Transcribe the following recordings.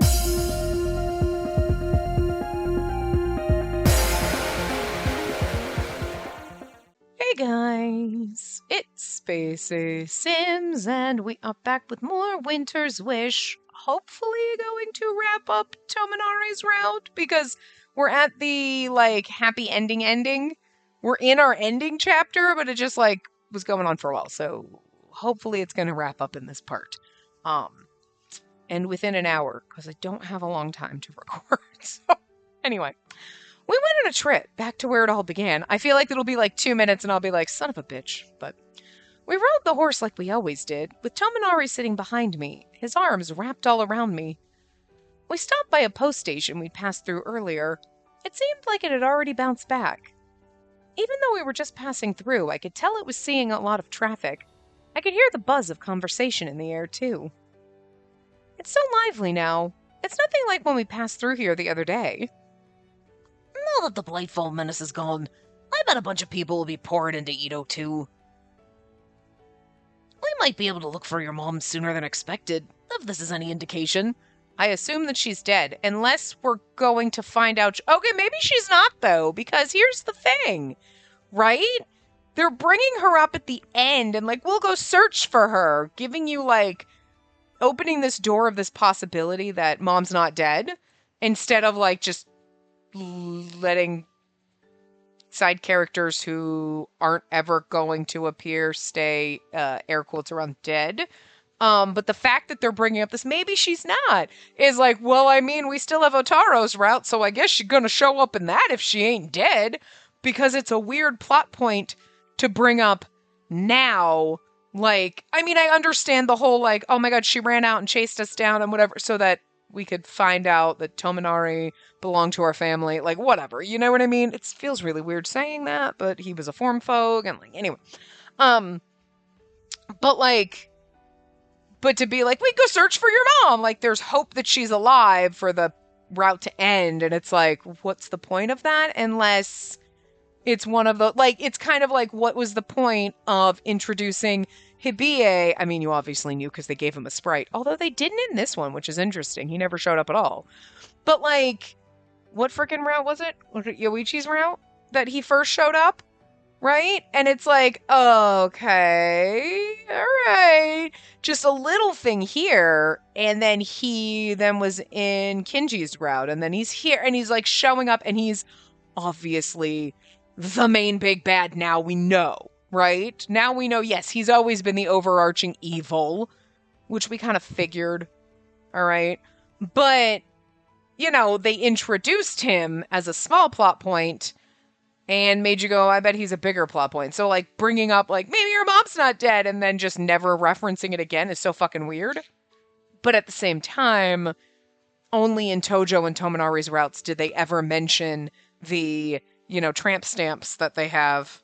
Hey guys, it's Spacey Sims, and we are back with more Winter's Wish. Hopefully, going to wrap up Tominari's route because we're at the happy ending. We're in our ending chapter, but it just was going on for a while, so hopefully it's going to wrap up in this part. And within an hour, because I don't have a long time to record. So, anyway. We went on a trip back to where it all began. I feel like it'll be 2 minutes and I'll be like, son of a bitch. But we rode the horse like we always did, with Tominari sitting behind me, his arms wrapped all around me. We stopped by a post station we'd passed through earlier. It seemed like it had already bounced back. Even though we were just passing through, I could tell it was seeing a lot of traffic. I could hear the buzz of conversation in the air, too. It's so lively now. It's nothing like when we passed through here the other day. Now that the Blightfall menace is gone, I bet a bunch of people will be pouring into Edo too. We might be able to look for your mom sooner than expected, if this is any indication. I assume that she's dead, unless we're going to find out... Okay, maybe she's not, though, because here's the thing, right? They're bringing her up at the end, and, we'll go search for her, giving you, opening this door of this possibility that mom's not dead, instead of, just letting side characters who aren't ever going to appear stay, air quotes around, dead. But the fact that they're bringing up this, maybe she's not, is well, I mean, we still have Otaro's route, so I guess she's gonna show up in that if she ain't dead, because it's a weird plot point to bring up now. I mean, I understand the whole, oh my god, she ran out and chased us down and whatever, so that we could find out that Tominari belonged to our family, whatever, you know what I mean? It feels really weird saying that, but he was a form folk, and anyway. But to be we go search for your mom, there's hope that she's alive for the route to end, and it's what's the point of that? Unless it's one of the, it's kind of what was the point of introducing Hibie? I mean, you obviously knew because they gave him a sprite, although they didn't in this one, which is interesting. He never showed up at all. But, what freaking route was it? Was it Yoichi's route that he first showed up? Right? And it's okay, alright. Just a little thing here, and then he then was in Kinji's route, and then he's here, and he's, showing up, and he's obviously the main big bad now, we know, right? Now we know, yes, he's always been the overarching evil, which we kind of figured, alright? But, they introduced him as a small plot point and made you go, I bet he's a bigger plot point. So, bringing up, maybe your mom's not dead, and then just never referencing it again is so fucking weird. But at the same time, only in Tojo and Tominari's routes did they ever mention the tramp stamps that they have.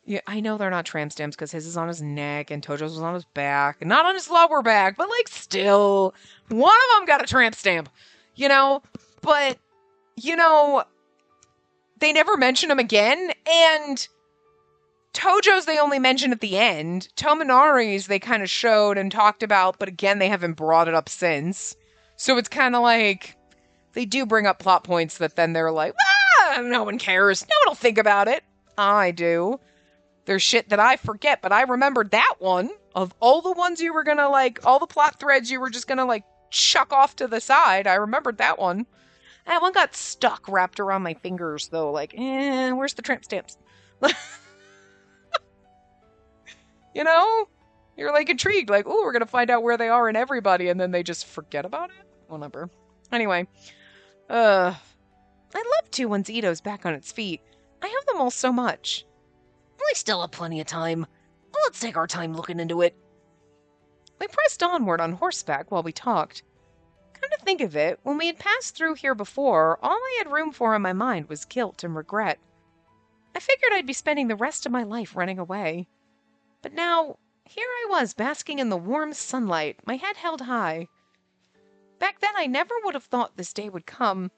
Yeah, I know they're not tramp stamps because his is on his neck and Tojo's was on his back. Not on his lower back, but still. One of them got a tramp stamp, But, they never mention him again, and Tojo's they only mention at the end. Tominari's they kind of showed and talked about, but again, they haven't brought it up since. So it's kind of they do bring up plot points that then they're no one cares. No one will think about it. I do. There's shit that I forget, but I remembered that one. Of all the ones you were gonna, all the plot threads you were just gonna, chuck off to the side, I remembered that one. That one got stuck wrapped around my fingers, though. Where's the tramp stamps? You're, intrigued. Ooh, we're gonna find out where they are in everybody, and then they just forget about it? Whatever. Anyway. I'd love to once Ito's back on its feet. I have them all so much. We still have plenty of time. Let's take our time looking into it. We pressed onward on horseback while we talked. Come to think of it, when we had passed through here before, all I had room for in my mind was guilt and regret. I figured I'd be spending the rest of my life running away. But now, here I was basking in the warm sunlight, my head held high. Back then I never would have thought this day would come.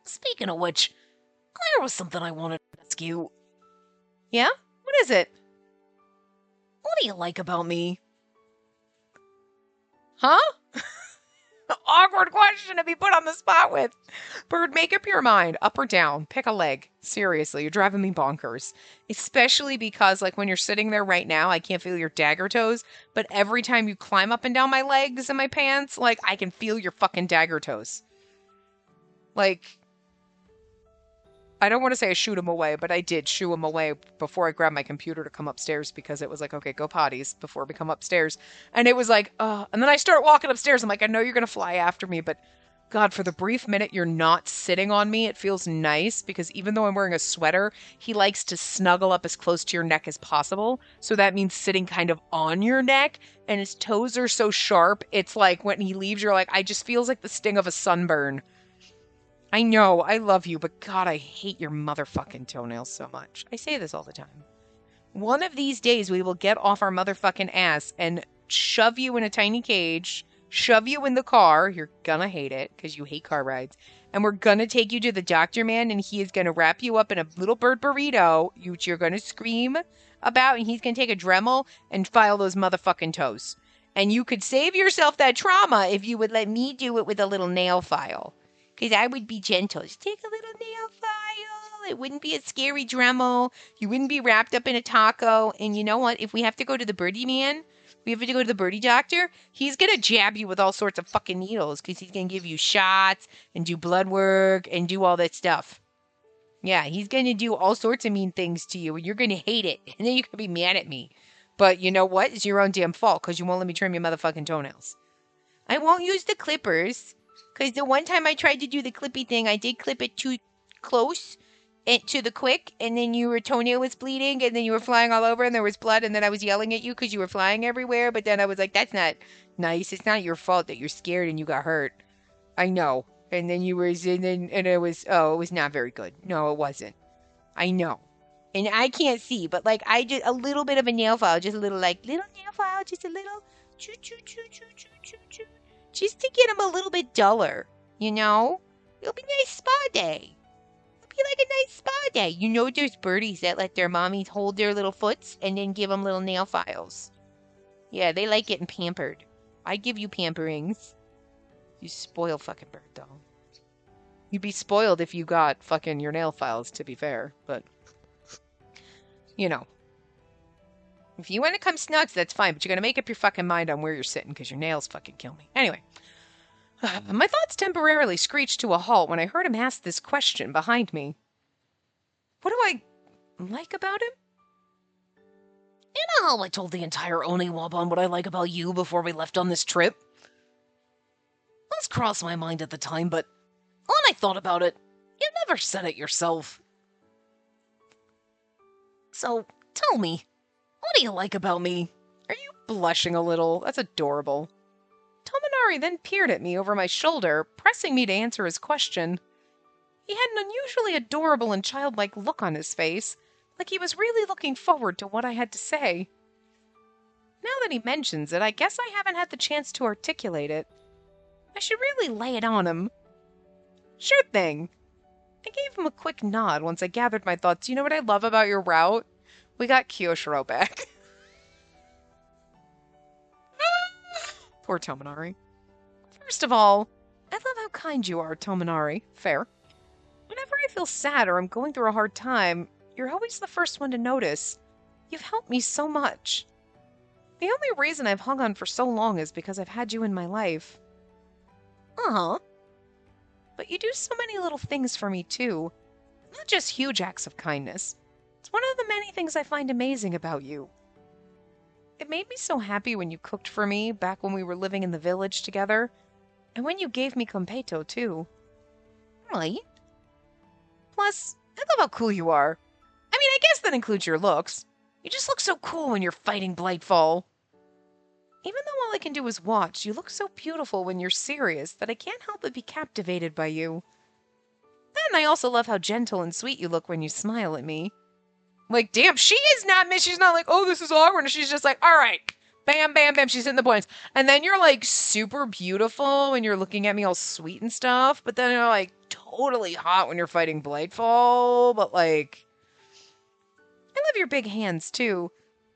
Speaking of which, there was something I wanted to ask you. Yeah? What is it? What do you like about me? Huh? awkward question to be put on the spot with. Bird, make up your mind, up or down. Pick a leg. Seriously, you're driving me bonkers. Especially because, like, when you're sitting there right now, I can't feel your dagger toes. But every time you climb up and down my legs and my pants, like, I can feel your fucking dagger toes. Like, I don't want to say I shoot him away, but I did shoo him away before I grabbed my computer to come upstairs because it was like, okay, go potties before we come upstairs. And it was like, and then I start walking upstairs. I'm like, I know you're going to fly after me, but God, for the brief minute you're not sitting on me, it feels nice because even though I'm wearing a sweater, he likes to snuggle up as close to your neck as possible. So that means sitting kind of on your neck, and his toes are so sharp. It's like when he leaves, you're like, I just feels like the sting of a sunburn. I know, I love you, but God, I hate your motherfucking toenails so much. I say this all the time. One of these days, we will get off our motherfucking ass and shove you in a tiny cage, shove you in the car. You're gonna hate it because you hate car rides. And we're gonna take you to the doctor, man, and he is gonna wrap you up in a little bird burrito, which you're gonna scream about, and he's gonna take a Dremel and file those motherfucking toes. And you could save yourself that trauma if you would let me do it with a little nail file. Because I would be gentle. Just take a little nail file. It wouldn't be a scary Dremel. You wouldn't be wrapped up in a taco. And you know what? If we have to go to the birdie man, we have to go to the birdie doctor, he's going to jab you with all sorts of fucking needles because he's going to give you shots and do blood work and do all that stuff. Yeah, he's going to do all sorts of mean things to you and you're going to hate it. And then you're going to be mad at me. But you know what? It's your own damn fault because you won't let me trim your motherfucking toenails. I won't use the clippers. Because the one time I tried to do the clippy thing, I did clip it too close and to the quick, and then your toenail was bleeding, and then you were flying all over, and there was blood, and then I was yelling at you because you were flying everywhere, but then I was like, that's not nice. It's not your fault that you're scared and you got hurt. I know. And then you were, and it was, it was not very good. No, it wasn't. I know. And I can't see, but like, I just, a little bit of a nail file, just a little, like, little nail file, just a little, choo, choo, choo, choo, choo, choo, choo. Just to get him a little bit duller, you know? It'll be a nice spa day. It'll be like a nice spa day. You know there's birdies that let their mommies hold their little foots and then give them little nail files. Yeah, they like getting pampered. I give you pamperings. You spoil fucking bird, though. You'd be spoiled if you got fucking your nail files, to be fair. But, you know. If you want to come snugs, that's fine, but you're going to make up your fucking mind on where you're sitting because your nails fucking kill me. Anyway, my thoughts temporarily screeched to a halt when I heard him ask this question behind me. What do I like about him? You know how I told the entire Oniwabon what I like about you before we left on this trip? This crossed my mind at the time, but when I thought about it, you never said it yourself. So, tell me, what do you like about me? Are you blushing a little? That's adorable. Tominari then peered at me over my shoulder, pressing me to answer his question. He had an unusually adorable and childlike look on his face, like he was really looking forward to what I had to say. Now that he mentions it, I guess I haven't had the chance to articulate it. I should really lay it on him. Sure thing. I gave him a quick nod once I gathered my thoughts. You know what I love about your route? We got Kyoshiro back. Poor Tominari. First of all, I love how kind you are, Tominari. Fair. Whenever I feel sad or I'm going through a hard time, you're always the first one to notice. You've helped me so much. The only reason I've hung on for so long is because I've had you in my life. Uh-huh. But you do so many little things for me, too. Not just huge acts of kindness. It's one of the many things I find amazing about you. It made me so happy when you cooked for me back when we were living in the village together, and when you gave me Competo, too. Right? Plus, I love how cool you are. I mean, I guess that includes your looks. You just look so cool when you're fighting Blightfall. Even though all I can do is watch, you look so beautiful when you're serious that I can't help but be captivated by you. And I also love how gentle and sweet you look when you smile at me. Like, damn, she's not like, oh, this is awkward. She's just like, all right, bam, bam, bam. She's hitting the points. And then you're like super beautiful when you're looking at me all sweet and stuff. But then you're like totally hot when you're fighting Blightfall. But like, I love your big hands too.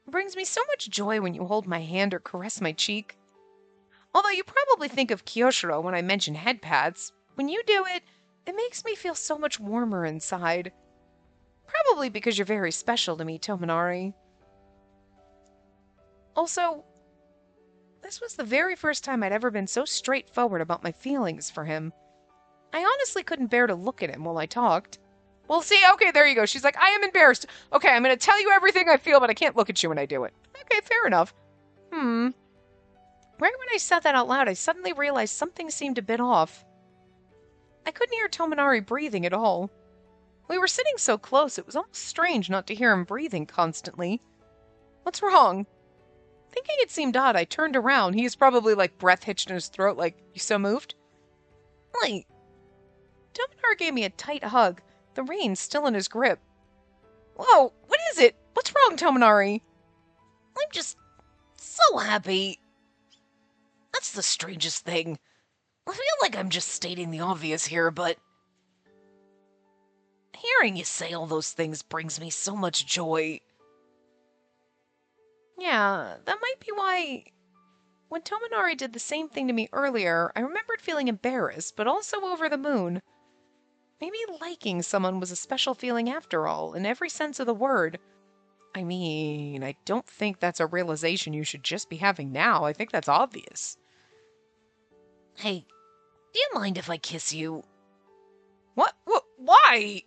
It brings me so much joy when you hold my hand or caress my cheek. Although you probably think of Kyoshiro when I mention head pats. When you do it, it makes me feel so much warmer inside. Probably because you're very special to me, Tominari. Also, this was the very first time I'd ever been so straightforward about my feelings for him. I honestly couldn't bear to look at him while I talked. Well, see, okay, there you go. She's like, I am embarrassed. Okay, I'm going to tell you everything I feel, but I can't look at you when I do it. Okay, fair enough. Right when I said that out loud, I suddenly realized something seemed a bit off. I couldn't hear Tominari breathing at all. We were sitting so close, it was almost strange not to hear him breathing constantly. What's wrong? Thinking it seemed odd, I turned around. He was probably like breath hitched in his throat, like, you so moved? Wait. Tominari gave me a tight hug, the reins still in his grip. Whoa, what is it? What's wrong, Tominari? I'm just so happy. That's the strangest thing. I feel like I'm just stating the obvious here, but hearing you say all those things brings me so much joy. Yeah, that might be why... When Tominari did the same thing to me earlier, I remembered feeling embarrassed, but also over the moon. Maybe liking someone was a special feeling after all, in every sense of the word. I mean, I don't think that's a realization you should just be having now. I think that's obvious. Hey, do you mind if I kiss you? What? Why?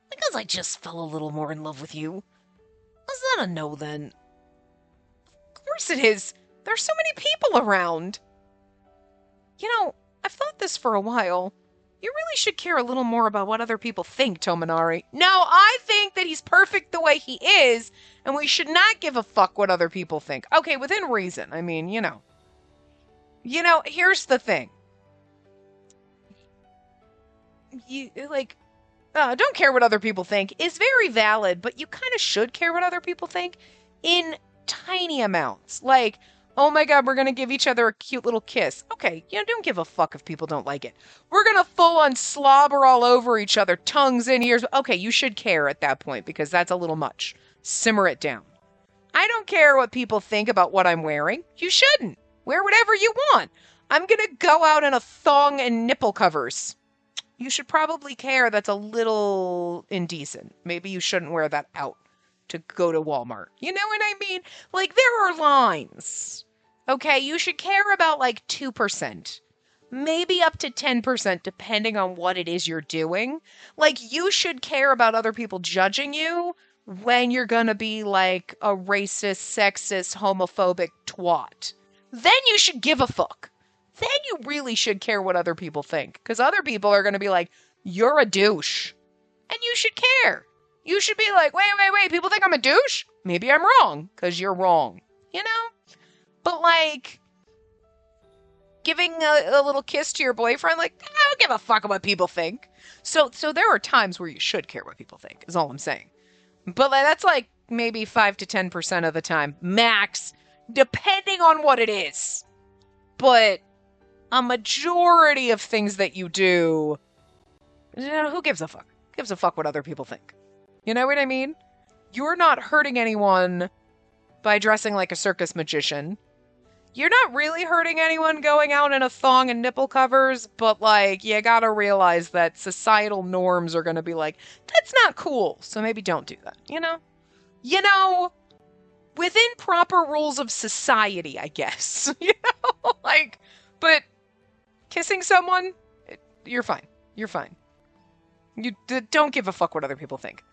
Because I just fell a little more in love with you. Was that a no then? Of course it is. There's so many people around. You know, I've thought this for a while. You really should care a little more about what other people think, Tominari. No, I think that he's perfect the way he is, and we should not give a fuck what other people think. Okay, within reason. I mean, you know. Here's the thing. Don't care what other people think is very valid, but you kind of should care what other people think in tiny amounts. Like, oh my god, we're going to give each other a cute little kiss. Okay, don't give a fuck if people don't like it. We're going to full on slobber all over each other, tongues in ears. Okay, you should care at that point because that's a little much. Simmer it down. I don't care what people think about what I'm wearing. You shouldn't. Wear whatever you want. I'm going to go out in a thong and nipple covers. You should probably care that's a little indecent. Maybe you shouldn't wear that out to go to Walmart. You know what I mean? Like, there are lines. Okay, you should care about like 2%. Maybe up to 10%, depending on what it is you're doing. Like, you should care about other people judging you when you're gonna be like a racist, sexist, homophobic twat. Then you should give a fuck. Then you really should care what other people think. Because other people are going to be like, you're a douche. And you should care. You should be like, wait, people think I'm a douche? Maybe I'm wrong. Because you're wrong. You know? But like, giving a little kiss to your boyfriend, like, I don't give a fuck what people think. So there are times where you should care what people think, is all I'm saying. But like, that's like maybe 5 to 10% of the time. Max. Depending on what it is. But a majority of things that you do, who gives a fuck? Gives a fuck what other people think. You know what I mean? You're not hurting anyone by dressing like a circus magician. You're not really hurting anyone going out in a thong and nipple covers, but like, you gotta realize that societal norms are gonna be like, that's not cool, so maybe don't do that, you know? Within proper rules of society, I guess. Like, but kissing someone, you're fine. You're fine. You don't give a fuck what other people think.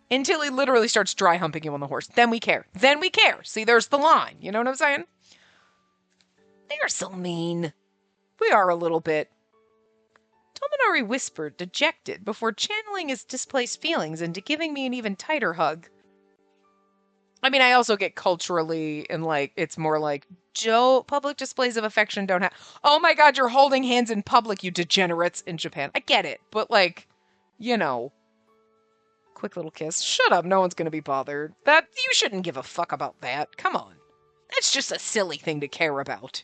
Until he literally starts dry humping you on the horse. Then we care. Then we care. See, there's the line. You know what I'm saying? They're so mean. We are a little bit. Tominari whispered, dejected, before channeling his displaced feelings into giving me an even tighter hug. I mean, I also get culturally, and like, it's more like, public displays of affection don't have. Oh my god, you're holding hands in public, you degenerates, in Japan. I get it, but like, quick little kiss. Shut up, no one's gonna be bothered. You shouldn't give a fuck about that. Come on. That's just a silly thing to care about.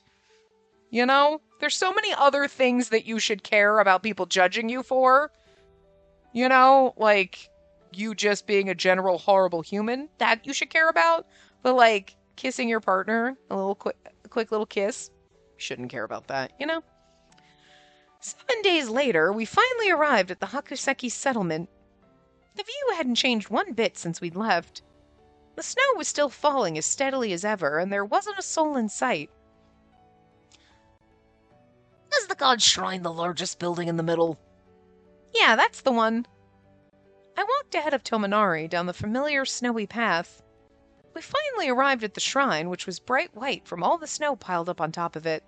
There's so many other things that you should care about people judging you for. Like, you just being a general horrible human, that you should care about. But like, kissing your partner, a quick little kiss, Shouldn't care about that, you know? 7 days later, we finally arrived at the Hakuseki settlement. The view hadn't changed one bit since we'd left. The snow was still falling as steadily as ever, and there wasn't a soul in sight. Is the god shrine the largest building in the middle? Yeah, that's the one. I walked ahead of Tominari down the familiar snowy path. We finally arrived at the shrine, which was bright white from all the snow piled up on top of it.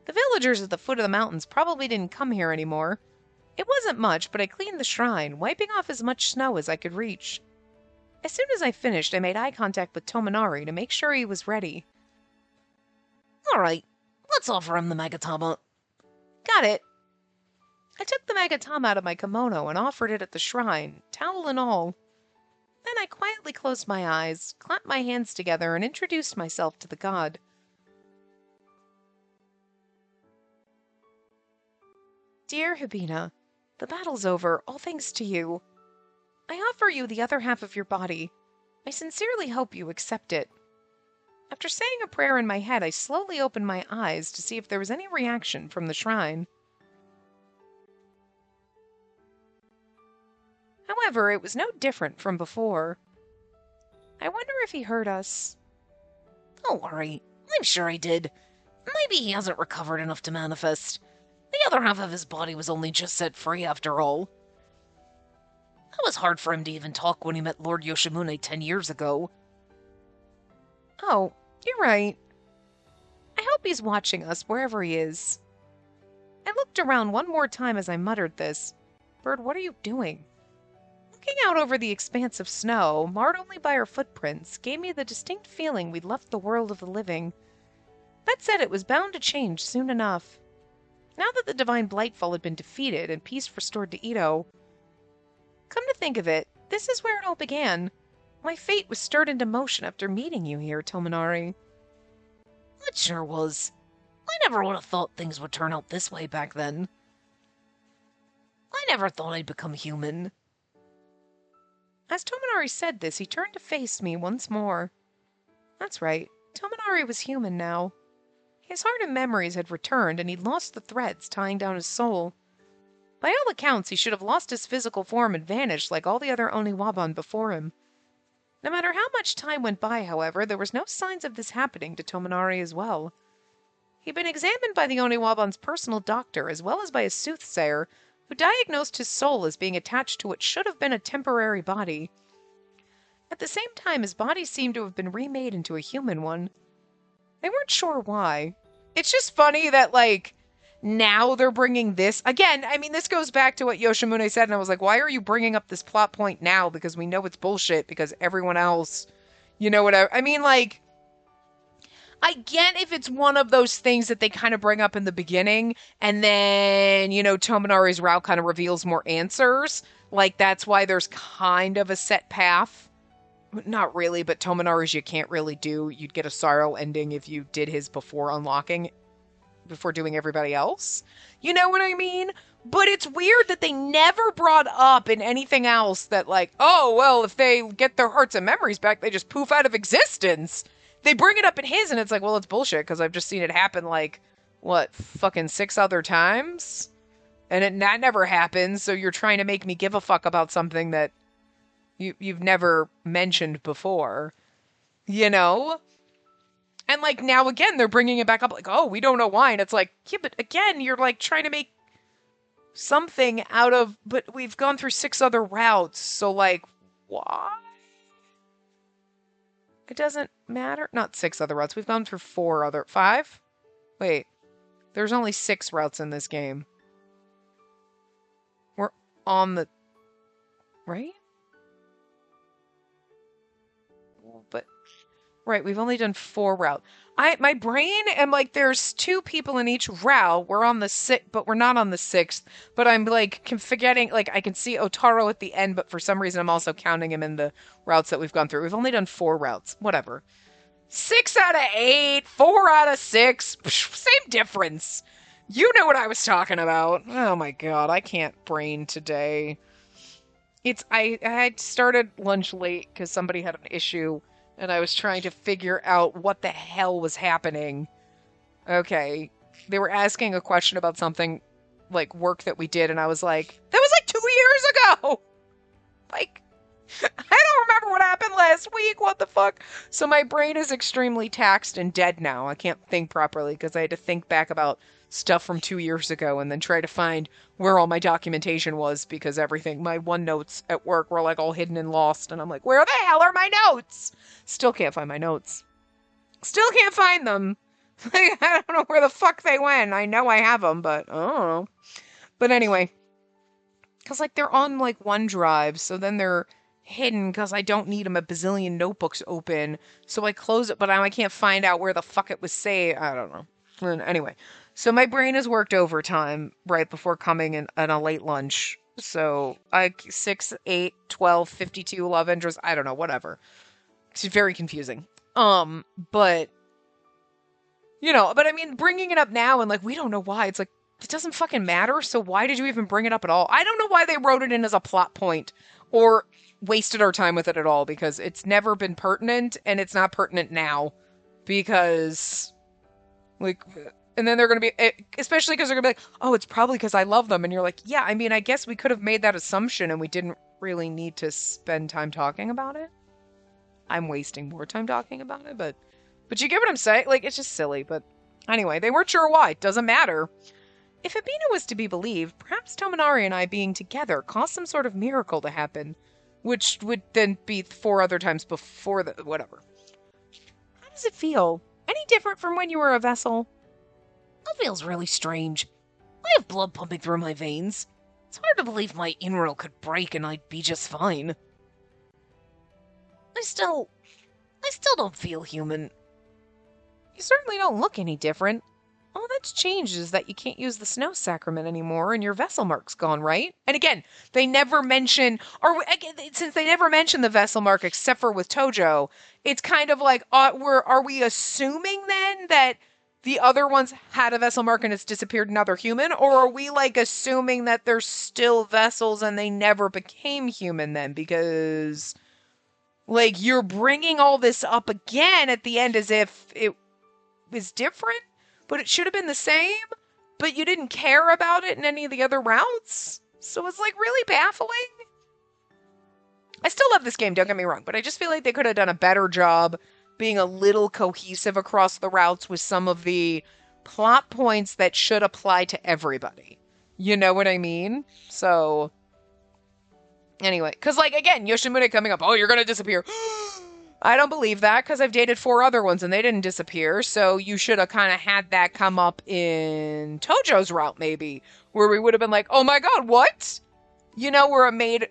The villagers at the foot of the mountains probably didn't come here anymore. It wasn't much, but I cleaned the shrine, wiping off as much snow as I could reach. As soon as I finished, I made eye contact with Tominari to make sure he was ready. All right, let's offer him the Magatama. Got it. I took the Magatama out of my kimono and offered it at the shrine, towel and all. Then I quietly closed my eyes, clapped my hands together, and introduced myself to the god. Dear Hibina, the battle's over, all thanks to you. I offer you the other half of your body. I sincerely hope you accept it. After saying a prayer in my head, I slowly opened my eyes to see if there was any reaction from the shrine. However, it was no different from before. I wonder if he heard us. Don't worry, I'm sure he did. Maybe he hasn't recovered enough to manifest. The other half of his body was only just set free after all. It was hard for him to even talk when he met Lord Yoshimune 10 years ago. Oh, you're right. I hope he's watching us wherever he is. I looked around one more time as I muttered this. Bird, what are you doing? Looking out over the expanse of snow, marred only by our footprints, gave me the distinct feeling we'd left the world of the living. That said, it was bound to change soon enough. Now that the divine Blightfall had been defeated and peace restored to Ito, come to think of it, this is where it all began. My fate was stirred into motion after meeting you here, Tominari. It sure was. I never would have thought things would turn out this way back then. I never thought I'd become human. As Tominari said this, he turned to face me once more. That's right, Tominari was human now. His heart and memories had returned, and he'd lost the threads tying down his soul. By all accounts, he should have lost his physical form and vanished like all the other Oniwaban before him. No matter how much time went by, however, there was no signs of this happening to Tominari as well. He'd been examined by the Oniwaban's personal doctor, as well as by a soothsayer, who diagnosed his soul as being attached to what should have been a temporary body. At the same time, his body seemed to have been remade into a human one. They weren't sure why. It's just funny that, now they're bringing this. Again, I mean, this goes back to what Yoshimune said, and I was like, why are you bringing up this plot point now? Because we know it's bullshit, because everyone else, you know what I mean, I get if it's one of those things that they kind of bring up in the beginning, and then, Tominari's route kind of reveals more answers. That's why there's kind of a set path. Not really, but Tominari's you can't really do. You'd get a sorrow ending if you did his before doing everybody else. You know what I mean? But it's weird that they never brought up in anything else that if they get their hearts and memories back, they just poof out of existence. They bring it up in his, and it's like, well, it's bullshit, because I've just seen it happen, fucking 6 other times? And that never happens, so you're trying to make me give a fuck about something that you've never mentioned before, And now again, they're bringing it back up we don't know why. And it's yeah, but again, you're trying to make something out of, but we've gone through 6 other routes. So why? It doesn't matter. Not 6 other routes. We've gone through 5? Wait, there's only 6 routes in this game. We're on the, right? But right, we've only done 4 routes. My brain am there's 2 people in each route. We're on the 6th, but we're not on the 6th. But I'm forgetting, I can see Otaro at the end, but for some reason I'm also counting him in the routes that we've gone through. We've only done 4 routes. Whatever. 6 out of 8, 4 out of 6. Same difference. You know what I was talking about. Oh my god, I can't brain today. I had started lunch late because somebody had an issue, and I was trying to figure out what the hell was happening. Okay. They were asking a question about something, like, work that we did, and I was like, that was like 2 years ago! Like, I don't remember what happened last week. What the fuck? So my brain is extremely taxed and dead now. I can't think properly because I had to think back about stuff from 2 years ago and then try to find where all my documentation was because everything, my OneNotes at work were like all hidden and lost. And I'm like, where the hell are my notes? Still can't find my notes. Still can't find them. Like, I don't know where the fuck they went. I know I have them, but I don't know. But anyway, because like they're on like OneDrive, so then they're hidden because I don't need them a bazillion notebooks open. So I close it, but now I can't find out where the fuck it was saved. I don't know. And anyway, so my brain has worked overtime right before coming in on a late lunch. So I 6, 8, 12, 52, 11, just I don't know, whatever. It's very confusing. But but I mean, bringing it up now and like we don't know why. It's like it doesn't fucking matter. So why did you even bring it up at all? I don't know why they wrote it in as a plot point or wasted our time with it at all because it's never been pertinent and it's not pertinent now because like and then they're going to be especially because they're going to be like, "Oh, it's probably because I love them." And you're like, "Yeah, I mean, I guess we could have made that assumption and we didn't really need to spend time talking about it." I'm wasting more time talking about it, but you get what I'm saying? Like, it's just silly, but anyway, they weren't sure why. Doesn't matter. If Abina was to be believed, perhaps Tominari and I being together caused some sort of miracle to happen, which would then be 4 other times before the whatever. How does it feel? Any different from when you were a vessel? That feels really strange. I have blood pumping through my veins. It's hard to believe my inroad could break and I'd be just fine. I still don't feel human. You certainly don't look any different. All that's changed is that you can't use the snow sacrament anymore and your vessel mark's gone, right? And again, they never mention, or since they never mention the vessel mark except for with Tojo, it's kind of like, are we assuming then that the other ones had a vessel mark and it's disappeared and now they're human? Or are we like assuming that they're still vessels and they never became human then? Because like you're bringing all this up again at the end as if it was different, but it should have been the same, but you didn't care about it in any of the other routes. So it's like really baffling. I still love this game, don't get me wrong, but I just feel like they could have done a better job being a little cohesive across the routes with some of the plot points that should apply to everybody. You know what I mean? So anyway, because like again, Yoshimune coming up, oh, you're gonna disappear. I don't believe that because I've dated 4 other ones and they didn't disappear. So you should have kind of had that come up in Tojo's route, maybe, where we would have been like, oh my god, what? Where it made.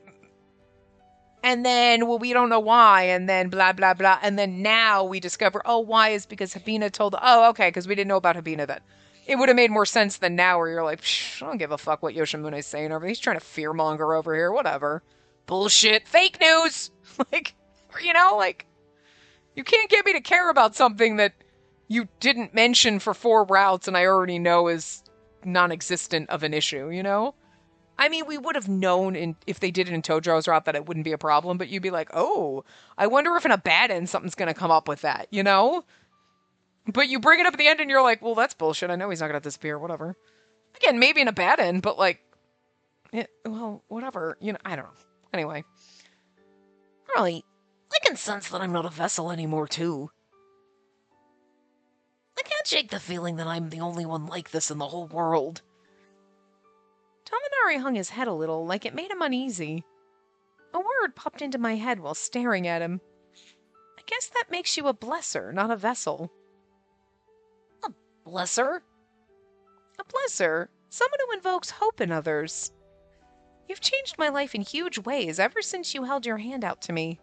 And then, well, we don't know why. And then blah, blah, blah. And then now we discover, oh, why is because Habina told, oh, okay, because we didn't know about Habina then. It would have made more sense than now where you're like, I don't give a fuck what Yoshimune's saying over there. He's trying to fearmonger over here, whatever. Bullshit. Fake news. Like, like. You can't get me to care about something that you didn't mention for 4 routes and I already know is non-existent of an issue, I mean, we would have known if they did it in Tojo's route that it wouldn't be a problem, but you'd be like, oh, I wonder if in a bad end something's going to come up with that, But you bring it up at the end and you're like, well, that's bullshit. I know he's not going to disappear, whatever. Again, maybe in a bad end, but like, well, whatever. I don't know. Anyway. Right. I can sense that I'm not a vessel anymore, too. I can't shake the feeling that I'm the only one like this in the whole world. Tominari hung his head a little, like it made him uneasy. A word popped into my head while staring at him. I guess that makes you a blesser, not a vessel. A blesser? A blesser, someone who invokes hope in others. You've changed my life in huge ways ever since you held your hand out to me.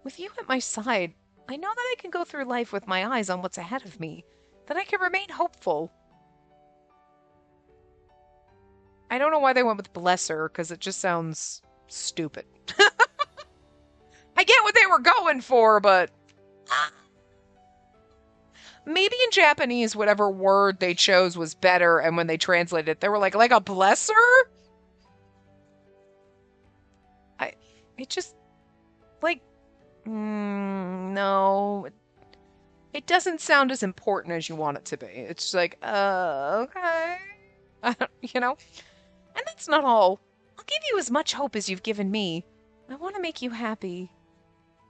With you at my side, I know that I can go through life with my eyes on what's ahead of me, that I can remain hopeful. I don't know why they went with blesser, because it just sounds stupid. I get what they were going for, but maybe in Japanese, whatever word they chose was better, and when they translated it, they were like a blesser? It just, like, no. It doesn't sound as important as you want it to be. It's just like, okay. You know? And that's not all. I'll give you as much hope as you've given me. I want to make you happy.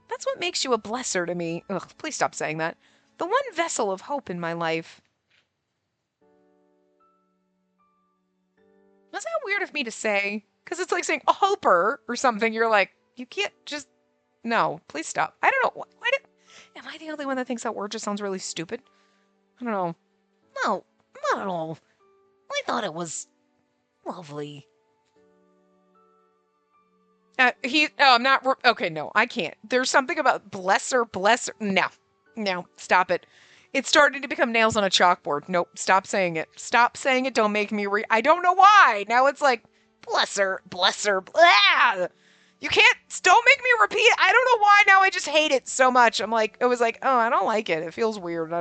That's what makes you a blesser to me. Ugh, please stop saying that. The one vessel of hope in my life. Was that weird of me to say? Because it's like saying a hoper or something. You're like, you can't just. No, please stop. I don't know. Am I the only one that thinks that word just sounds really stupid? I don't know. No, not at all. I thought it was lovely. I'm not. Okay, no, I can't. There's something about blesser. No, stop it. It's starting to become nails on a chalkboard. Nope, stop saying it. Stop saying it. Don't make me I don't know why. Now it's like, blesser. Blah! You can't, don't make me repeat it. I don't know why now I just hate it so much. It was like, oh, I don't like it. It feels weird.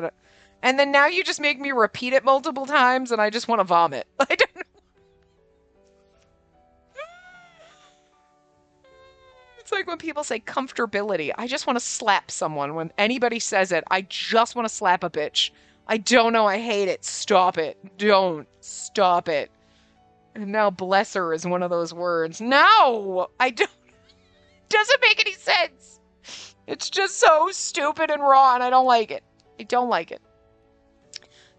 And then now you just make me repeat it multiple times and I just want to vomit. I don't know. It's like when people say comfortability. I just want to slap someone. When anybody says it, I just want to slap a bitch. I don't know. I hate it. Stop it. Don't. Stop it. And now blesser is one of those words. No! I don't. Doesn't make any sense. It's just so stupid and raw, and I don't like it. I don't like it.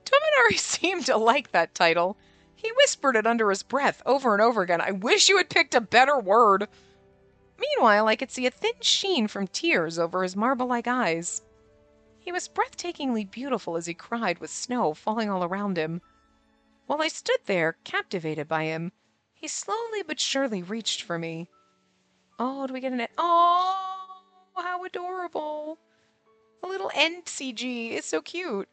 Tominari seemed to like that title. He whispered it under his breath over and over again. I wish you had picked a better word. Meanwhile, I could see a thin sheen from tears over his marble-like eyes. He was breathtakingly beautiful as he cried with snow falling all around him. While I stood there, captivated by him, he slowly but surely reached for me. Oh, do we get an... Oh, how adorable. A little end CG. It's so cute.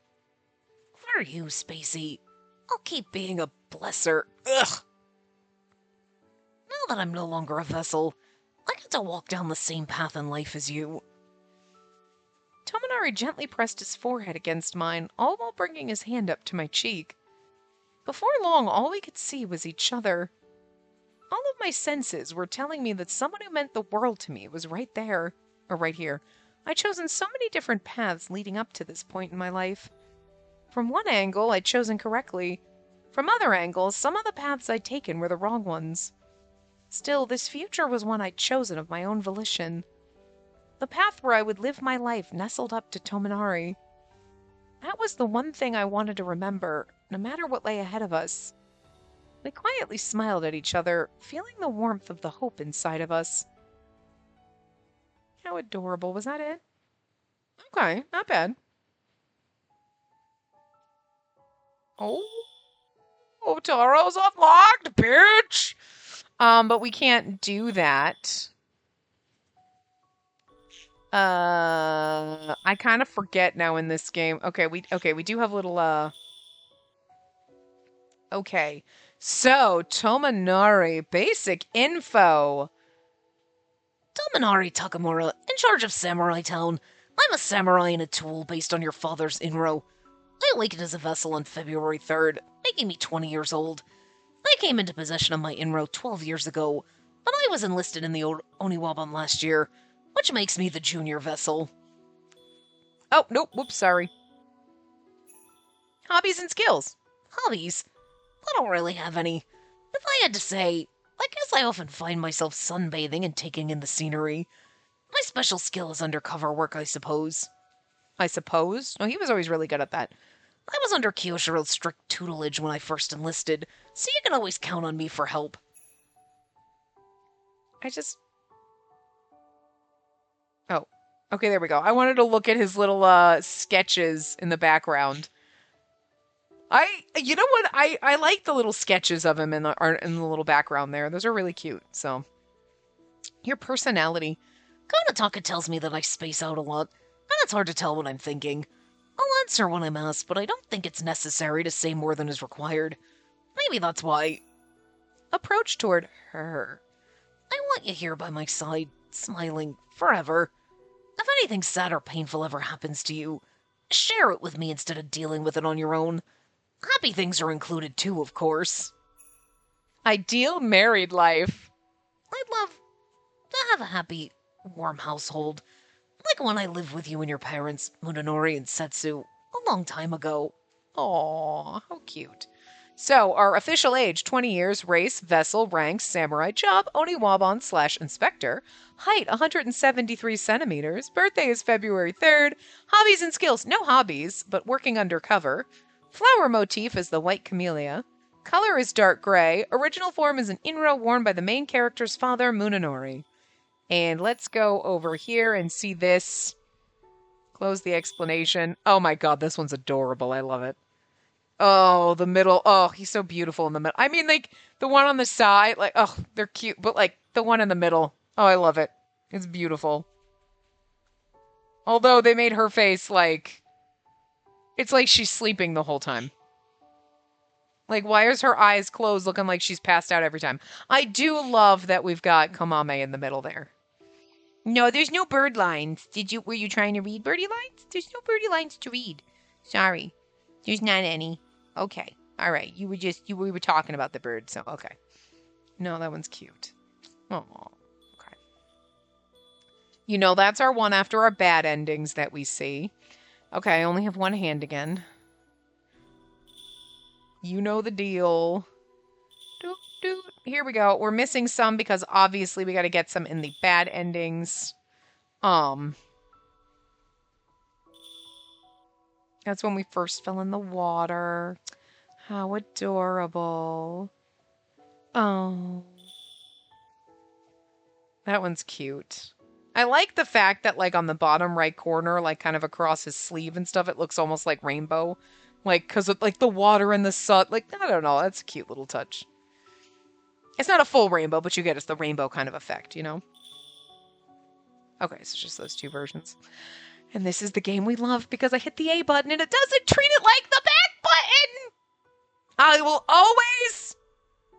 For you, Spacey. I'll keep being a blesser. Ugh. Now that I'm no longer a vessel, I get to walk down the same path in life as you. Tominari gently pressed his forehead against mine, all while bringing his hand up to my cheek. Before long, all we could see was each other. All of my senses were telling me that someone who meant the world to me was right there, or right here. I'd chosen so many different paths leading up to this point in my life. From one angle, I'd chosen correctly. From other angles, some of the paths I'd taken were the wrong ones. Still, this future was one I'd chosen of my own volition. The path where I would live my life nestled up to Tominari. That was the one thing I wanted to remember, no matter what lay ahead of us. We quietly smiled at each other, feeling the warmth of the hope inside of us. How adorable. Was that it? Okay, not bad. Oh, Taro's unlocked, bitch! But we can't do that. I kind of forget now in this game. Okay, we do have a little, Okay. So, Tominari, basic info. Tominari Takamura, in charge of Samurai Town. I'm a samurai and a tool based on your father's Inro. I awakened as a vessel on February 3rd, making me 20 years old. I came into possession of my Inro 12 years ago, but I was enlisted in the Oniwaban last year, which makes me the junior vessel. Oh, nope, whoops, sorry. Hobbies and skills. Hobbies? I don't really have any. If I had to say, I guess I often find myself sunbathing and taking in the scenery. My special skill is undercover work, I suppose. I suppose? No, he was always really good at that. I was under Kyoshiro's strict tutelage when I first enlisted, so you can always count on me for help. Oh, okay, there we go. I wanted to look at his little sketches in the background. You know what? I like the little sketches of him in the little background there. Those are really cute. So, your personality. Konataka tells me that I space out a lot, and it's hard to tell what I'm thinking. I'll answer when I'm asked, but I don't think it's necessary to say more than is required. Maybe that's why. Approach toward her. I want you here by my side, smiling, forever. If anything sad or painful ever happens to you, share it with me instead of dealing with it on your own. Happy things are included too, of course. Ideal married life. I'd love to have a happy, warm household. Like when I lived with you and your parents, Munenori and Setsu, a long time ago. Aw, how cute. So, our official age 20 years, race, vessel, rank, samurai, job, Oniwabon / inspector, height 173 centimeters, birthday is February 3rd, hobbies and skills no hobbies, but working undercover, flower motif is the white camellia, color is dark gray, original form is an inro worn by the main character's father, Munenori. And let's go over here and see this. Close the explanation. Oh my god, this one's adorable. I love it. Oh, the middle. Oh, he's so beautiful in the middle. I mean, like, the one on the side, like, oh, they're cute. But, like, the one in the middle. Oh, I love it. It's beautiful. Although they made her face, like, it's like she's sleeping the whole time. Like, why is her eyes closed looking like she's passed out every time? I do love that we've got Kamame in the middle there. No, there's no bird lines. Were you trying to read birdie lines? There's no birdie lines to read. Sorry. There's not any. Okay. All right. We were talking about the bird, so okay. No, that one's cute. Oh, okay. You know, that's our one after our bad endings that we see. Okay, I only have one hand again. You know the deal. Doot, doot. Here we go. We're missing some because obviously we got to get some in the bad endings. That's when we first fell in the water. How adorable. Oh. That one's cute. I like the fact that, like, on the bottom right corner, like, kind of across his sleeve and stuff, it looks almost like rainbow. Like, because of, like, the water and the sun. Like, I don't know. That's a cute little touch. It's not a full rainbow, but you get it's the rainbow kind of effect, you know? Okay, so just those two versions. And this is the game we love because I hit the A button and it doesn't treat it like the back button! I will always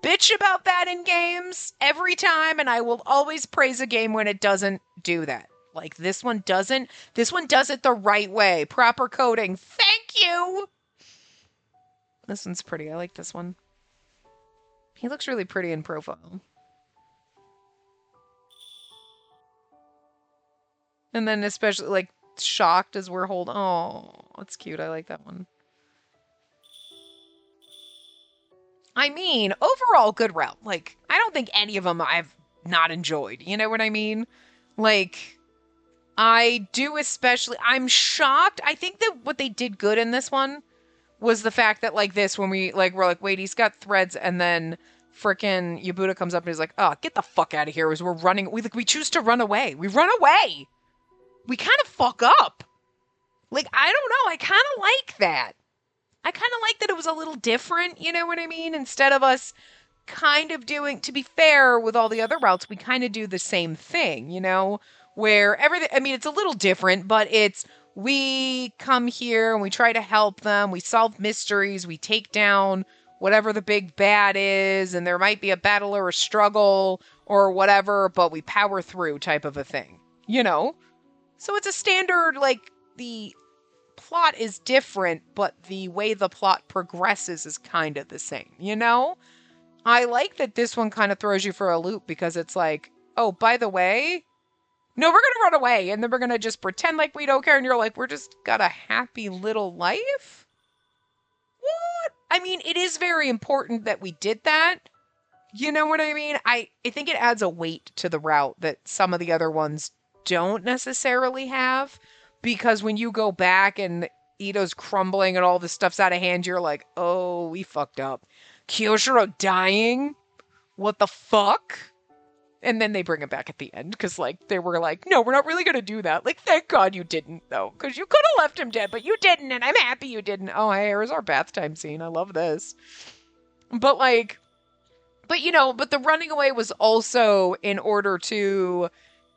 bitch about that in games every time, and I will always praise a game when it doesn't do that. Like, this one doesn't. This one does it the right way. Proper coding. Thank you! This one's pretty. I like this one. He looks really pretty in profile. And then especially, like, shocked as we're holding. Oh, that's cute. I like that one. I mean, overall, good route. Like, I don't think any of them I've not enjoyed. You know what I mean? Like, I do especially. I'm shocked. I think that what they did good in this one was the fact that, like, this, when we're like, wait, he's got threads, and then frickin' Yabuta comes up and he's like, oh, get the fuck out of here. As we're running, we choose to run away. We run away. We kind of fuck up. Like, I don't know. I kind of like that. I kind of like that it was a little different, you know what I mean? Instead of us kind of doing, to be fair with all the other routes, we kind of do the same thing, you know? Where everything, I mean, it's a little different, but it's, we come here and we try to help them, we solve mysteries, we take down whatever the big bad is, and there might be a battle or a struggle or whatever, but we power through type of a thing, you know? So it's a standard, like, the plot is different, but the way the plot progresses is kind of the same, you know? I like that this one kind of throws you for a loop because it's like, oh, by the way, no, we're going to run away, and then we're going to just pretend like we don't care, and you're like, we're just got a happy little life? What? I mean, it is very important that we did that. You know what I mean? I think it adds a weight to the route that some of the other ones don't necessarily have, because when you go back and Ito's crumbling and all this stuff's out of hand, you're like, oh, we fucked up. Kyoshiro dying? What the fuck? And then they bring it back at the end, because, like, they were like, no, we're not really going to do that. Like, thank God you didn't, though, because you could have left him dead, but you didn't, and I'm happy you didn't. Oh, hey, here's our bath time scene. I love this. But, like, but the running away was also in order to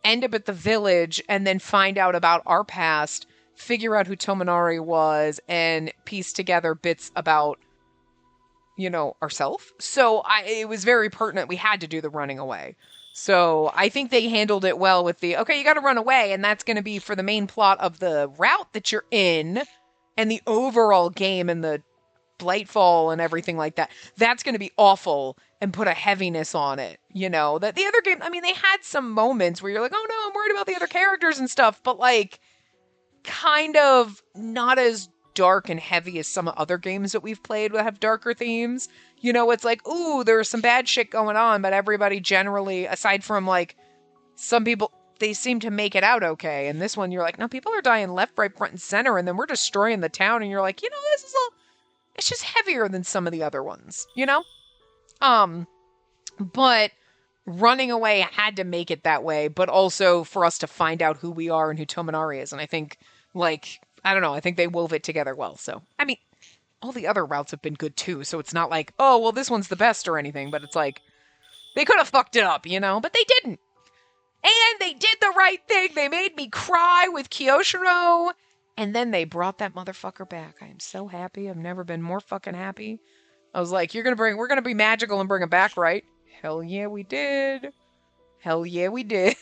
end up at the village and then find out about our past, figure out who Tominari was, and piece together bits about, you know, ourselves. So it was very pertinent. We had to do the running away. So I think they handled it well with the, okay, you got to run away, and that's going to be for the main plot of the route that you're in and the overall game and the Blightfall and everything like that. That's going to be awful. and put a heaviness on it, you know? That the other game, I mean, they had some moments where you're like, oh no, I'm worried about the other characters and stuff, but like, kind of not as dark and heavy as some other games that we've played that have darker themes. You know, it's like, ooh, there's some bad shit going on, but everybody generally, aside from like some people, they seem to make it out okay. And this one, you're like, no, people are dying left, right, front, and center, and then we're destroying the town, and you're like, you know, this is a, it's just heavier than some of the other ones, you know? But running away had to make it that way, but also for us to find out who we are and who Tominari is. And I think, like, I don't know, I think they wove it together well. So, I mean, all the other routes have been good too, so it's not like, oh, well, this one's the best or anything, but it's like, they could have fucked it up, you know? But they didn't. And they did the right thing. They made me cry with Kyoshiro, and then they brought that motherfucker back. I am so happy. I've never been more fucking happy. I was like, we're gonna be magical and bring him back, right? Hell yeah, we did. Hell yeah, we did.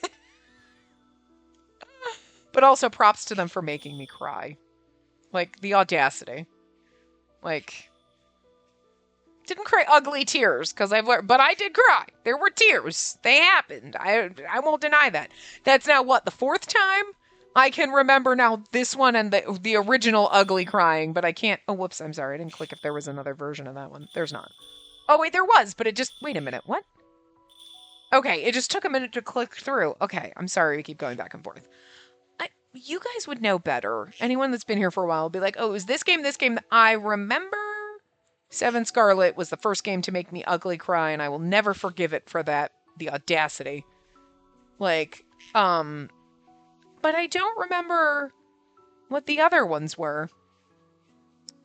But also props to them for making me cry. Like, the audacity. Like, didn't cry ugly tears, because I've learned, but I did cry. There were tears. They happened. I won't deny that. That's now what, the fourth time? I can remember now this one and the original ugly crying, but I can't, oh, whoops, I'm sorry. I didn't click if there was another version of that one. There's not. Oh, wait, there was, but it just, wait a minute, what? Okay, it just took a minute to click through. Okay, I'm sorry we keep going back and forth. You guys would know better. Anyone that's been here for a while will be like, oh, it was this game. I remember Seven Scarlet was the first game to make me ugly cry, and I will never forgive it for that. The audacity. Like, but I don't remember what the other ones were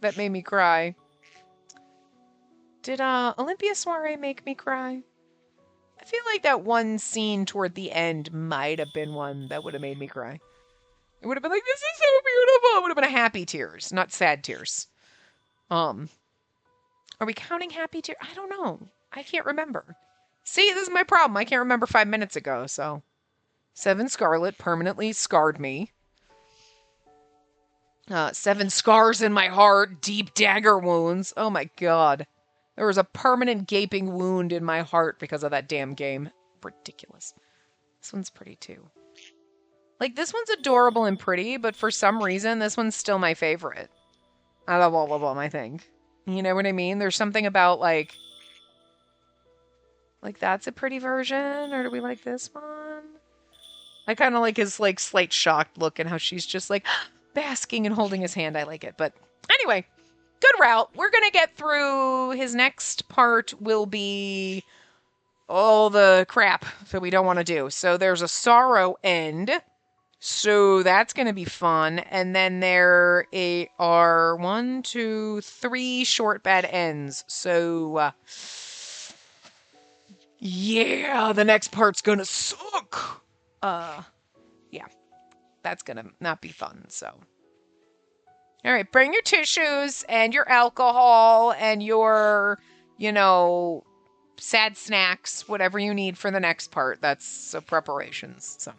that made me cry. Did Olympia Soiree make me cry? I feel like that one scene toward the end might have been one that would have made me cry. It would have been like, this is so beautiful. It would have been a happy tears, not sad tears. Are we counting happy tears? I don't know. I can't remember. See, this is my problem. I can't remember 5 minutes ago, so. Seven Scarlet permanently scarred me. 7 scars in my heart, deep dagger wounds. Oh my god. There was a permanent gaping wound in my heart because of that damn game. Ridiculous. This one's pretty too. Like, this one's adorable and pretty, but for some reason, this one's still my favorite. Out of all of them, I think. You know what I mean? There's something about, like, that's a pretty version, or do we like this one? I kind of like his, like, slight shocked look and how she's just, like, basking and holding his hand. I like it. But anyway, good route. We're going to get through. His next part will be all the crap that we don't want to do. So there's a sorrow end. So that's going to be fun. And then there are 1, 2, 3 short bad ends. So, yeah, the next part's going to suck. Yeah, that's going to not be fun. So, all right, bring your tissues and your alcohol and your, you know, sad snacks, whatever you need for the next part. That's preparations. So,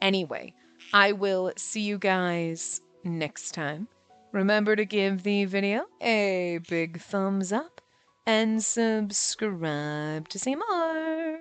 anyway. I will see you guys next time. Remember to give the video a big thumbs up and subscribe to see more.